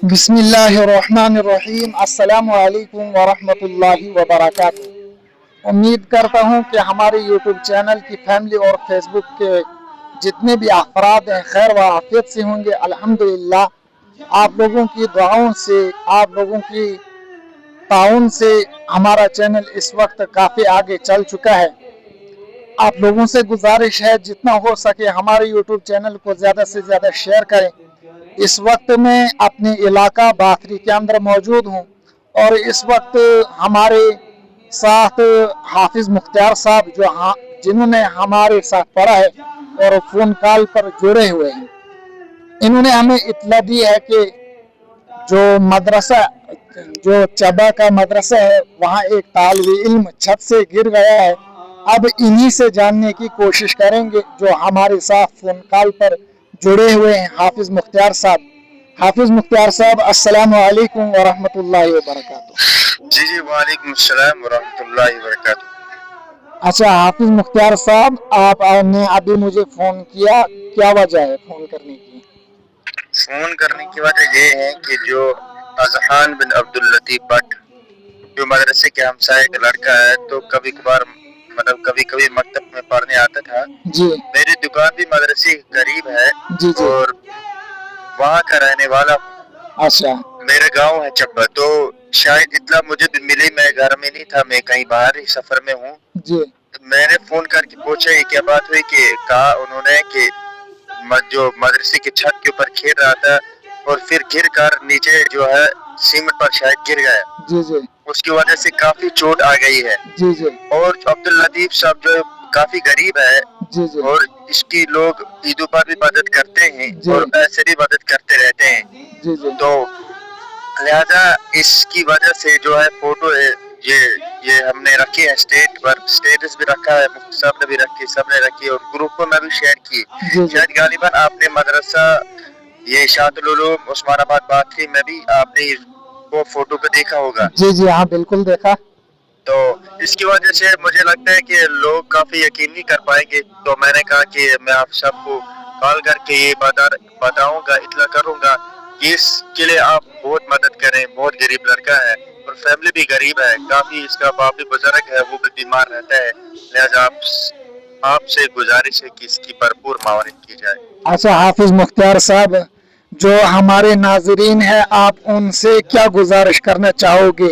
बिस्मिल्लाहिर्रहमानिर्रहीम। अस्सलामु अलैकुम वरहमतुल्लाहि वबरकातुहू। उम्मीद करता हूँ कि हमारे यूट्यूब चैनल की फैमिली और फेसबुक के जितने भी अफराद हैं खैर व आफियत से होंगे। अल्हम्दुलिल्लाह आप लोगों की दुआओं से, आप लोगों की ताउन से हमारा चैनल इस वक्त काफ़ी आगे चल चुका है। आप लोगों से गुजारिश है जितना हो सके हमारे यूट्यूब चैनल को ज़्यादा से ज़्यादा शेयर करें। इस वक्त मैं अपने इलाका बाथरी के अंदर मौजूद हूँ और इस वक्त हमारे साथ हाफिज़ मुख्तार साहब जिन्होंने हमारे साथ पढ़ा है और फ़ोन कॉल पर जुड़े हुए हैं। इन्होंने हमें इत्तला दी है कि जो मदरसा जो चबा का मदरसा है वहाँ एक तालिबे इल्म छत से गिर गया है। अब इन्हीं से जानने की कोशिश करेंगे जो हमारे साथ फ़ोन कॉल पर जुड़े हुए हैं हाफिज़ मुख्तार साहब। हाफिज़ मुख्तार साहब, अस्सलामु अलैकुम वरहमतुल्लाहि वबरकातुहू। जी जी, वालेकुम अस्सलाम वरहमतुल्लाहि वबरकातुहू। अच्छा हाफिज़ मुख्तार साहब, आपने अभी मुझे फ़ोन किया, क्या वजह है फ़ोन करने की? फोन करने की वजह ये है कि जो अजहान बिन अब्दुल लतीफ भट्ट जो मदरसे के हमसाए का लड़का है, तो कभी कभार कभी कभी मकतब में पढ़ने आता था। जी मेरी दुकान भी मदरसे के करीब है जी जी। और वहाँ का रहने वाला हूँ। अच्छा मेरा गांव है चब्बा, तो शायद इतना मुझे भी मिली, मैं घर में नहीं था, मैं कहीं बाहर ही सफर में हूँ। जी तो मैंने फोन करके पूछा ये क्या बात हुई, कि कहा उन्होंने कि जो मदरसे की छत के ऊपर खेल रहा था और फिर गिर कर नीचे जो है सीमेंट पर शायद गिर गया। जी जी उसकी वजह से काफी चोट आ गई है। जी जी और अब्दुल लतीफ साहब जो काफी गरीब है जी जी और इसकी लोग ईदों पर भी मदद करते हैं जी और ऐसे भी मदद करते रहते हैं। जी जी तो लिहाजा इसकी वजह से जो है फोटो है, ये ये हमने रखी है स्टेटस भी रखा है, मुफ्ती साहब ने भी रखी, सबने रखी और ग्रुप में भी शेयर की। जी जी शायद गालिबन आपने मदरसा ये शातुल उलूम उस्मानाबाद बाथरी में भी आपने वो फोटो को देखा होगा। जी जी हाँ बिल्कुल देखा। तो इसकी वजह से मुझे लगता है कि लोग काफी यकीन नहीं कर पाएंगे, तो मैंने कहा कि मैं आप सबको कॉल करके ये बताऊंगा, इतला करूंगा कि इसके लिए आप बहुत मदद करें। बहुत गरीब लड़का है और फैमिली भी गरीब है, काफी इसका बाप भी बुजुर्ग है, वो भी बीमार रहता है। लिहाजा आपसे गुजारिश है कि इसकी भरपूर मावनत की जाए। अच्छा हाफिज़ मुख्तार साहब, जो हमारे नाजरीन है आप उनसे क्या गुजारिश करना चाहोगे?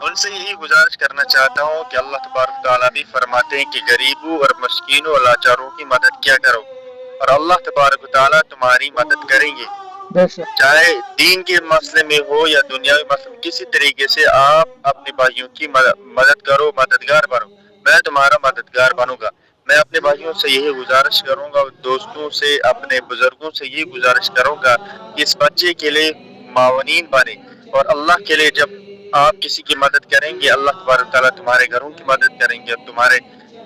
उनसे यही गुजारिश करना चाहता हूँ कि अल्लाह तबारक तआला भी फरमाते हैं कि गरीबों और मस्कीनों और लाचारों की मदद किया करो और अल्लाह तबारक तआला तुम्हारी मदद करेंगे। चाहे दीन के मसले में हो या दुनियावी मसले में, किसी तरीके से आप अपने भाइयों की मदद करो, मददगार बनो। मैं तुम्हारा मददगार बनूंगा। मैं अपने भाइयों से यही गुजारिश करूंगा, दोस्तों से, अपने बुजुर्गों से यही गुजारिश करूंगा कि इस बच्चे के लिए मावनीन बने और अल्लाह के लिए जब आप किसी की मदद करेंगे, अल्लाह तबारक तआला तुम्हारे घरों की मदद करेंगे, तुम्हारे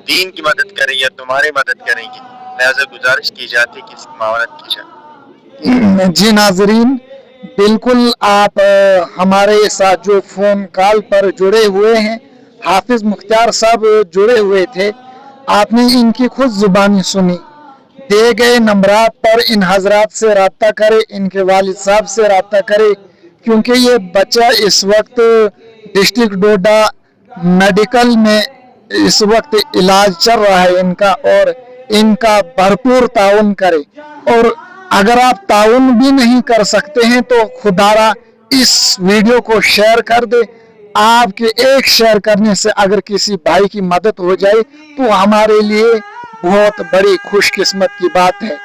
दीन की मदद करेंगे, तुम्हारी मदद करेंगे। लिहाजा गुजारिश की जाती है कि इसकी मावनत की जाए। जी नाजरीन, बिल्कुल आप हमारे साथ जो फ़ोन कॉल पर जुड़े हुए हैं हाफिज़ मुख्तार साहब जुड़े हुए थे, आपने इनकी खुद ज़ुबानी सुनी। दिए गए नंबरात पर इन हजरात से रब्ता करें, इनके वालिद साहब से रब्ता करें, क्योंकि ये बच्चा इस वक्त डिस्ट्रिक्ट डोडा मेडिकल में इस वक्त इलाज चल रहा है इनका, और इनका भरपूर ताउन करें। और अगर आप ताउन भी नहीं कर सकते हैं तो खुदारा इस वीडियो को शेयर कर दे। आपके एक शेयर करने से अगर किसी भाई की मदद हो जाए तो हमारे लिए बहुत बड़ी खुशकिस्मत की बात है।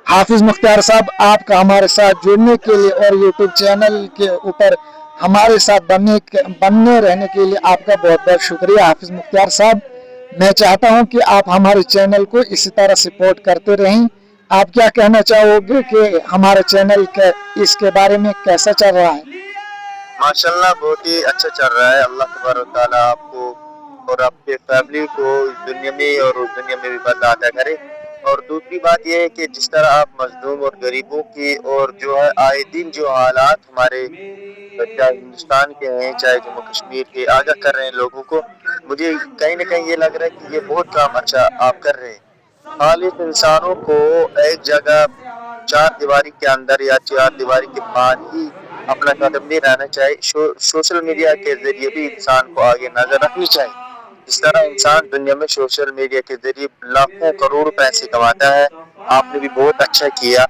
हाफिज़ मुख्तार साहब, आपका हमारे साथ जुड़ने के लिए और यूट्यूब चैनल के ऊपर हमारे साथ बनने रहने के लिए आपका बहुत बहुत शुक्रिया। हाफिज़ मुख्तार साहब, मैं चाहता हूं कि आप हमारे चैनल को इसी तरह सपोर्ट करते रहें। आप क्या कहना चाहोगे कि हमारे चैनल के इसके बारे में कैसा चल रहा है? माशाल्लाह बहुत ही अच्छा चल रहा है। अल्लाह तबारक तआला आपको और आपके फैमिली को इस दुनिया में और उस दुनिया में भी बदला अता करे। और दूसरी बात यह है कि जिस तरह आप मजलूम और गरीबों की और जो है आए दिन जो हालात हमारे चाहे हिंदुस्तान के हैं चाहे जम्मू कश्मीर के, आगाह कर रहे हैं लोगों को, मुझे कहीं ना कहीं ये लग रहा है कि ये बहुत काम अच्छा आप कर रहे हैं। खालिस इंसानों को एक जगह चार दीवारी के अंदर या चार दीवारी के बाहर ही अपना कदम नहीं रहना चाहिए। सोशल मीडिया के जरिए भी इंसान को आगे नजर रखनी चाहिए। जिस तरह इंसान दुनिया में सोशल मीडिया के जरिए लाखों करोड़ों पैसे कमाता है, आपने भी बहुत अच्छा किया।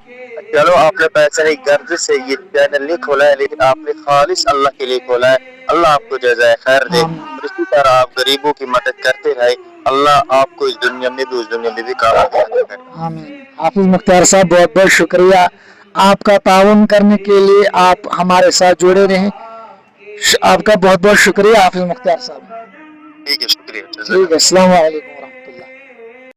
चलो, आपने पैसे नहीं गर्ज से ये चैनल नहीं खोला है, लेकिन आपने खालिस अल्लाह के लिए खोला है। अल्लाह आपको जज़ाए खैर दे। और इसी तरह आप गरीबों की मदद करते रहे, अल्लाह आपको इस दुनिया में भी उस दुनिया में भी कामयाब करे। आमीन। हाफिज मुख्तार साहब, बहुत बहुत शुक्रिया आपका ताउन करने के लिए, आप हमारे साथ जुड़े रहे। आपका बहुत बहुत शुक्रिया हाफिज मुख्तार साहब। ठीक है, शुक्रिया। ठीक है, अस्सलाम वालेकुम।